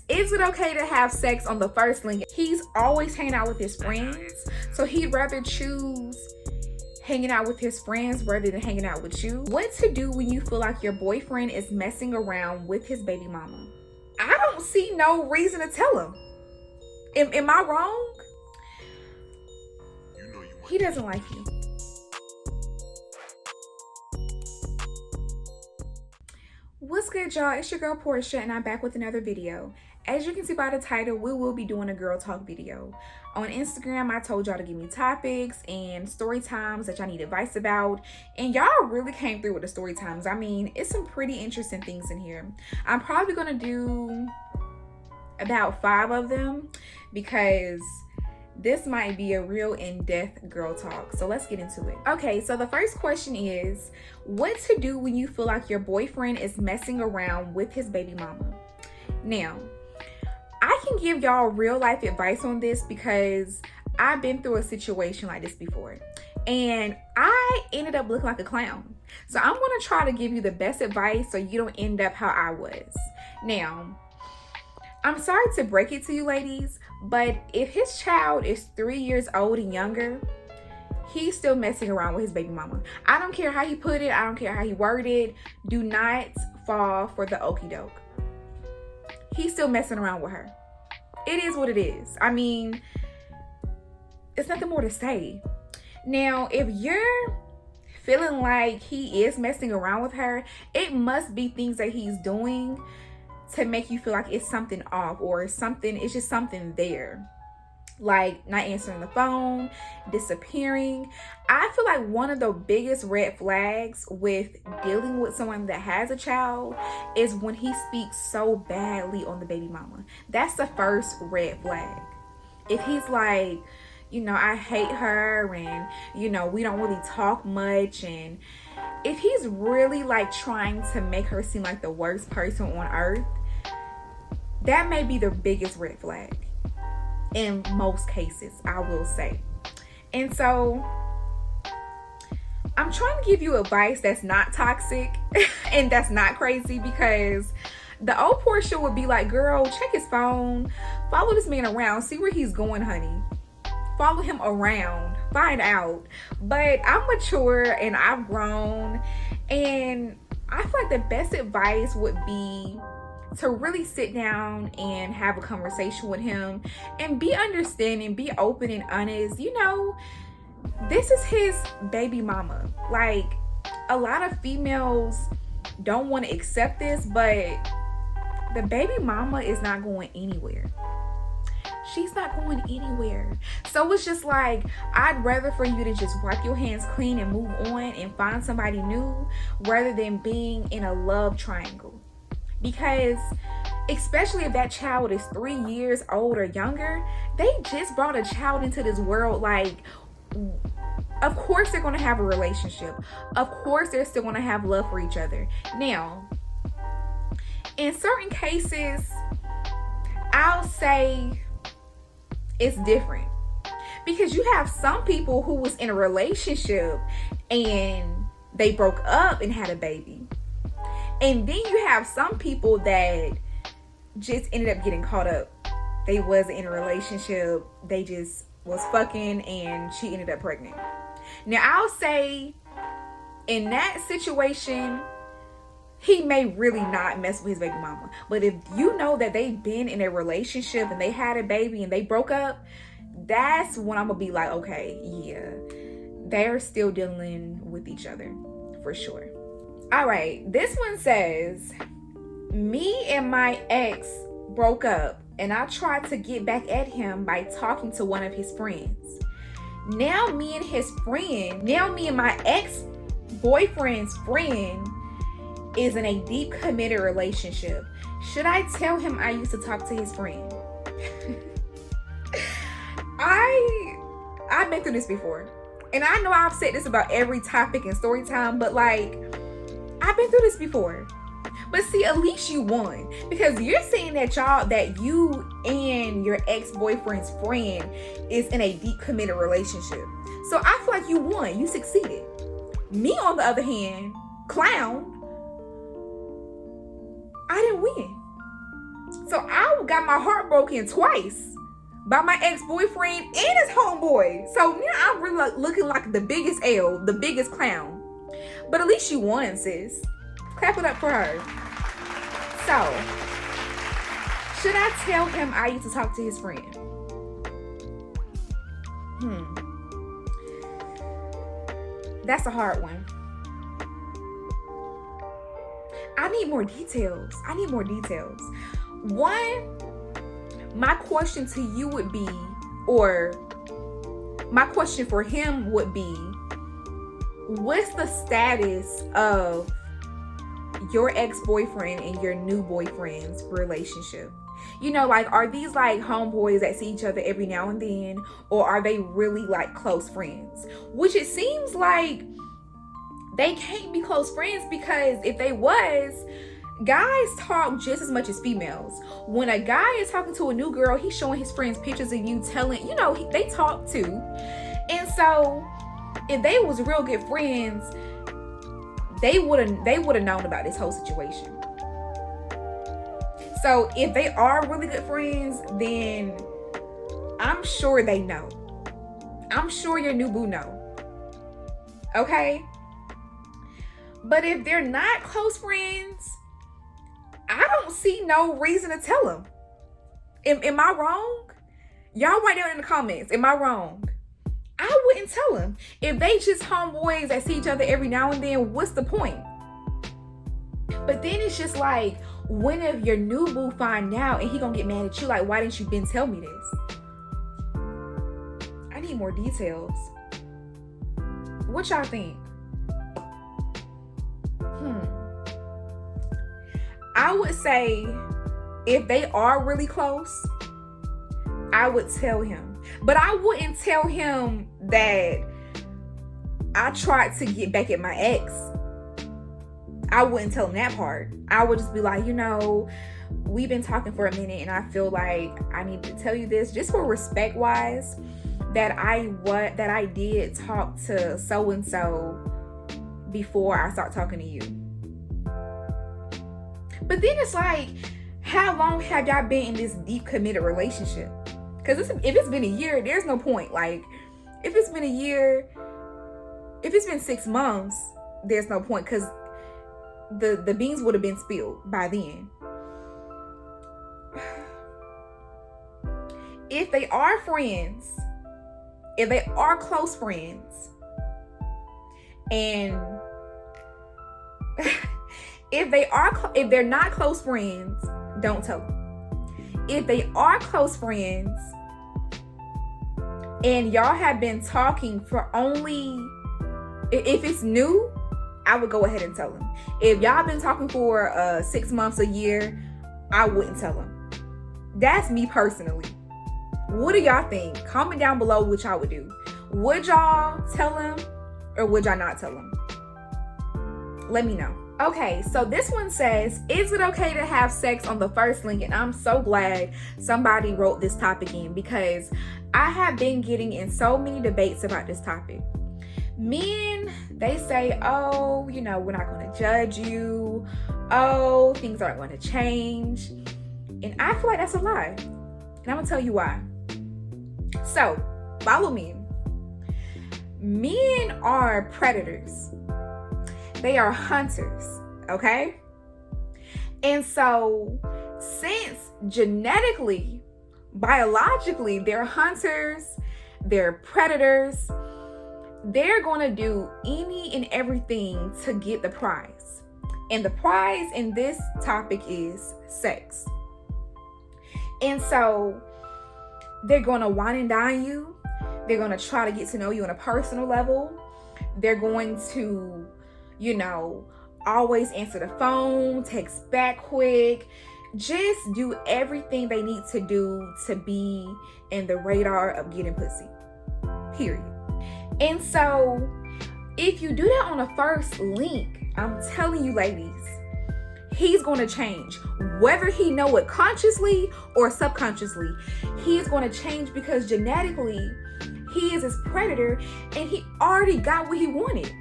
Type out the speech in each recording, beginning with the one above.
Is it okay to have sex on the first link? He's always hanging out with his friends, so he'd rather choose hanging out with his friends rather than hanging out with you. What to do when you feel like your boyfriend is messing around with his baby mama? I don't see no reason to tell him. Am I wrong? He doesn't like you. What's good, y'all? It's your girl Portia, and I'm back with another video. As you can see by the title, we will be doing a girl talk video. On Instagram, I told y'all to give me topics and story times that y'all need advice about, and y'all really came through with the story times. I mean, it's some pretty interesting things in here. I'm probably gonna do about 5 of them because this might be a real in-depth girl talk. So let's get into it. Okay, so the first question is, what to do when you feel like your boyfriend is messing around with his baby mama? Now, I can give y'all real life advice on this because I've been through a situation like this before. And I ended up looking like a clown. So I'm gonna try to give you the best advice so you don't end up how I was. Now, I'm sorry to break it to you ladies, but if his child is 3 years old and younger, he's still messing around with his baby mama. I don't care how he put it. I don't care how he worded it. Do not fall for the okie doke. He's still messing around with her. It is what it is. I mean, it's nothing more to say. Now, if you're feeling like he is messing around with her, it must be things that he's doing to make you feel like it's something off or something, it's just something there. Like not answering the phone, disappearing. I feel like one of the biggest red flags with dealing with someone that has a child is when he speaks so badly on the baby mama. That's the first red flag. If he's like, you know, I hate her and, you know, we don't really talk much, and if he's really like trying to make her seem like the worst person on earth, that may be the biggest red flag in most cases, I will say. And so I'm trying to give you advice that's not toxic and that's not crazy, because the old Portia would be like, girl, check his phone, follow this man around, see where he's going, honey. Follow him around, find out. But I'm mature and I've grown, and I feel like the best advice would be to really sit down and have a conversation with him and be understanding, be open and honest. You know, this is his baby mama. Like, a lot of females don't want to accept this, but the baby mama is not going anywhere. She's not going anywhere. So it's just like, I'd rather for you to just wipe your hands clean and move on and find somebody new rather than being in a love triangle. Because especially if that child is 3 years old or younger, they just brought a child into this world. Like, of course they're going to have a relationship. Of course they're still going to have love for each other. Now, in certain cases, I'll say it's different, because you have some people who was in a relationship and they broke up and had a baby, and then you have some people that just ended up getting caught up. They wasn't in a relationship, they just was fucking and she ended up pregnant. Now, I'll say in that situation, he may really not mess with his baby mama. But if you know that they've been in a relationship and they had a baby and they broke up, that's when I'm gonna be like, okay, yeah, they're still dealing with each other for sure. All right, this one says, me and my ex broke up and I tried to get back at him by talking to one of his friends. Now me and my ex-boyfriend's friend is in a deep committed relationship. Should I tell him I used to talk to his friend? I've been through this before, and I know I've said this about every topic in story time, but like, I've been through this before. But see, at least you won, because you're saying that you and your ex-boyfriend's friend is in a deep committed relationship. So I feel like you won, you succeeded. Me, on the other hand, clown, I didn't win. So I got my heart broken twice by my ex-boyfriend and his homeboy. So now I'm really looking like the biggest L, the biggest clown. But at least she won, sis. Clap it up for her. So, should I tell him I used to talk to his friend? That's a hard one. I need more details. One, my question to you would be, or my question for him would be, what's the status of your ex-boyfriend and your new boyfriend's relationship? You know, like, are these like homeboys that see each other every now and then, or are they really like close friends? Which it seems like they can't be close friends, because if they was, guys talk just as much as females. When a guy is talking to a new girl, he's showing his friends pictures of you, telling, you know, they talk too. And so if they was real good friends, they would have known about this whole situation. So if they are really good friends, then I'm sure they know. I'm sure your new boo know. Okay? But if they're not close friends, I don't see no reason to tell them. Am I wrong? Y'all write down in the comments. Am I wrong? I wouldn't tell them. If they just homeboys that see each other every now and then, what's the point? But then it's just like, when if your new boo find out and he gonna get mad at you, like, why didn't you been tell me this? I need more details. What y'all think? I would say if they are really close, I would tell him. But I wouldn't tell him that I tried to get back at my ex. I wouldn't tell him that part. I would just be like, you know, we've been talking for a minute and I feel like I need to tell you this, just for respect wise, that I did talk to so and so before I start talking to you. But then it's like, how long have y'all been in this deep committed relationship? Because if it's been a year, there's no point. Like, if it's been a year, if it's been 6 months, there's no point, because the beans would have been spilled by then. If they are friends, if they are close friends, and if they're not close friends, don't tell them. If they are close friends and y'all have been talking for only, if it's new, I would go ahead and tell them. If y'all been talking for 6 months, a year, I wouldn't tell them. That's me personally. What do y'all think? Comment down below what y'all would do. Would y'all tell them or would y'all not tell them? Let me know. Okay, so this one says, is it okay to have sex on the first link? And I'm so glad somebody wrote this topic in, because I have been getting in so many debates about this topic. Men, they say, oh, you know, we're not going to judge you. Oh, things aren't going to change. And I feel like that's a lie. And I'm going to tell you why. So, follow me. Men are predators. They are hunters, okay? And so, since genetically, biologically, they're hunters, they're predators, they're going to do any and everything to get the prize. And the prize in this topic is sex. And so, they're going to wine and dine you. They're going to try to get to know you on a personal level. They're going to, you know, always answer the phone, text back quick, just do everything they need to do to be in the radar of getting pussy, period. And so if you do that on a first link, I'm telling you, ladies, he's going to change. Whether he know it consciously or subconsciously, he's going to change, because genetically he is his predator and he already got what he wanted.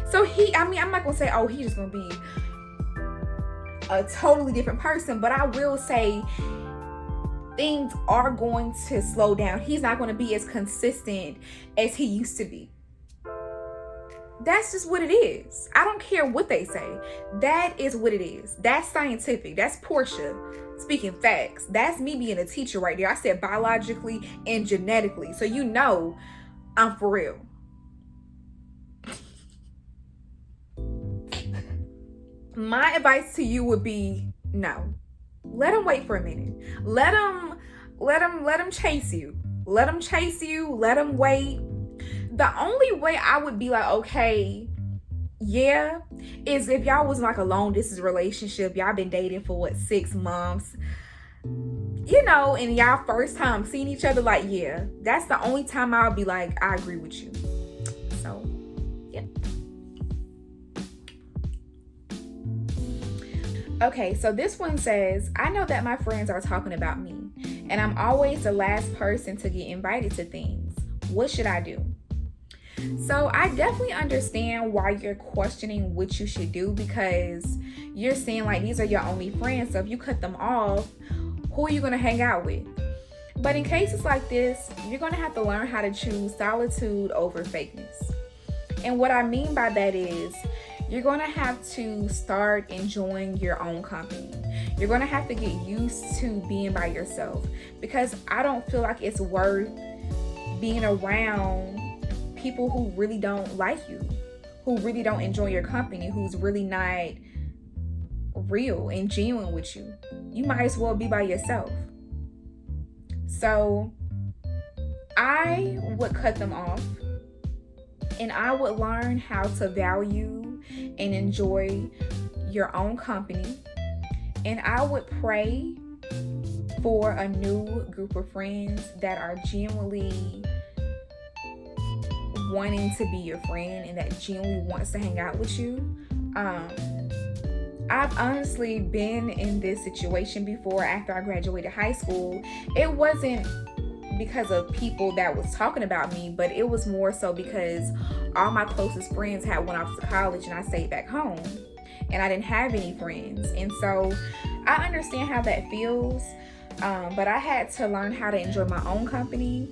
So I'm not going to say, oh, he's just going to be a totally different person. But I will say things are going to slow down. He's not going to be as consistent as he used to be. That's just what it is. I don't care what they say. That is what it is. That's scientific. That's Portia speaking facts. That's me being a teacher right there. I said biologically and genetically. So you know I'm for real. My advice to you would be no. Let him wait for a minute. Let him chase you. Let him chase you. Let him wait. The only way I would be like, okay, yeah, is if y'all was like a long distance relationship. Y'all been dating for 6 months, you know, and y'all first time seeing each other. Like, yeah, that's the only time I'll be like, I agree with you. So, yeah. Okay, so this one says, I know that my friends are talking about me, and I'm always the last person to get invited to things. What should I do? So I definitely understand why you're questioning what you should do, because you're saying like these are your only friends. So if you cut them off, who are you going to hang out with? But in cases like this, you're going to have to learn how to choose solitude over fakeness. And what I mean by that is you're going to have to start enjoying your own company. You're going to have to get used to being by yourself, because I don't feel like it's worth being around people who really don't like you, who really don't enjoy your company, who's really not real and genuine with you. You might as well be by yourself. So I would cut them off, and I would learn how to value and enjoy your own company. And I would pray for a new group of friends that are genuinely wanting to be your friend and that genuinely wants to hang out with you. I've honestly been in this situation before after I graduated high school. It wasn't because of people that was talking about me, but it was more so because all my closest friends had went off to college and I stayed back home and I didn't have any friends. And so I understand how that feels, but I had to learn how to enjoy my own company.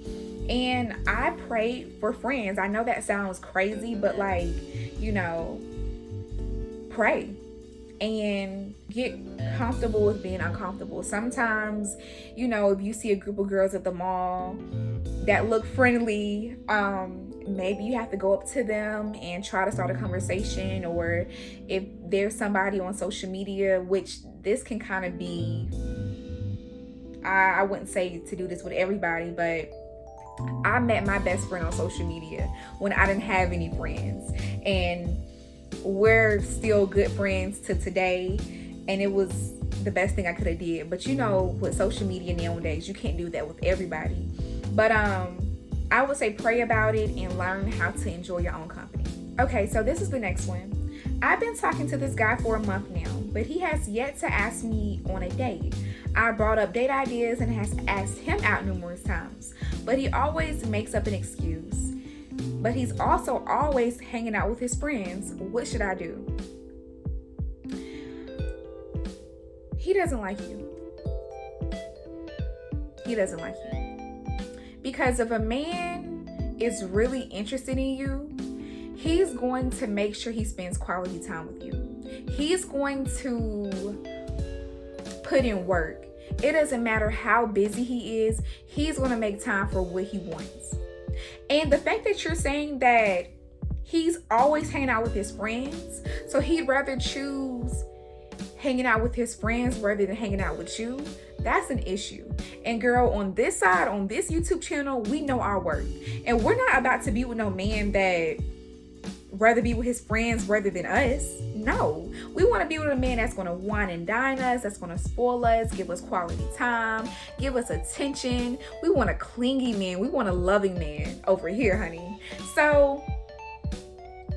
And I prayed for friends. I know that sounds crazy, but like, you know, pray and get comfortable with being uncomfortable. Sometimes, you know, if you see a group of girls at the mall that look friendly, maybe you have to go up to them and try to start a conversation. Or if there's somebody on social media, which this can kind of be, I wouldn't say to do this with everybody, but I met my best friend on social media when I didn't have any friends, and we're still good friends to today, and it was the best thing I could have did. But you know, with social media nowadays, you can't do that with everybody. But I would say pray about it and learn how to enjoy your own company. Okay, so this is the next one. I've been talking to this guy for a month now, but he has yet to ask me on a date. I brought up date ideas and has asked him out numerous times, but he always makes up an excuse. But he's also always hanging out with his friends. What should I do? He doesn't like you. He doesn't like you. Because if a man is really interested in you, he's going to make sure he spends quality time with you. He's going to put in work. It doesn't matter how busy he is, he's going to make time for what he wants. And the fact that you're saying that he's always hanging out with his friends, so he'd rather choose hanging out with his friends rather than hanging out with you, that's an issue. And girl, on this side, on this YouTube channel, we know our worth. And we're not about to be with no man that rather be with his friends rather than us. No, we want to be with a man that's going to wine and dine us, that's going to spoil us, give us quality time, give us attention. We want a clingy man. We want a loving man over here, honey. So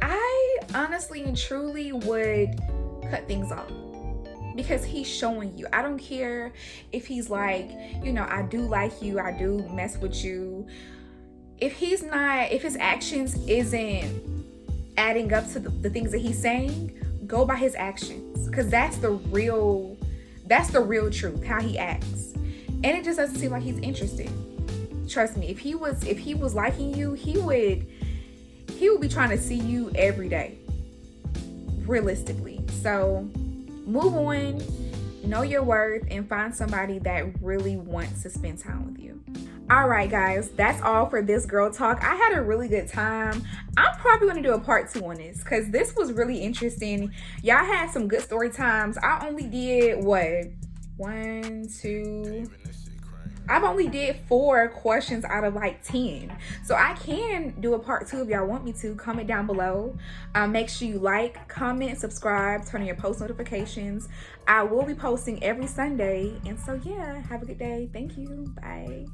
I honestly and truly would cut things off, because he's showing you. I don't care if he's like, you know, I do like you, I do mess with you. If he's not, if his actions isn't adding up to the things that he's saying, go by his actions, because that's the real truth, how he acts. And it just doesn't seem like he's interested. Trust me, if he was liking you, he would be trying to see you every day, realistically. So move on, know your worth, and find somebody that really wants to spend time with you. All right, guys, that's all for this girl talk. I had a really good time. I'm probably going to do a part 2 on this because this was really interesting. Y'all had some good story times. I only did what? 1, 2. I've only did 4 questions out of like 10. So I can do a part 2 if y'all want me to. Comment down below. Make sure you like, comment, subscribe, turn on your post notifications. I will be posting every Sunday. And so yeah, have a good day. Thank you. Bye.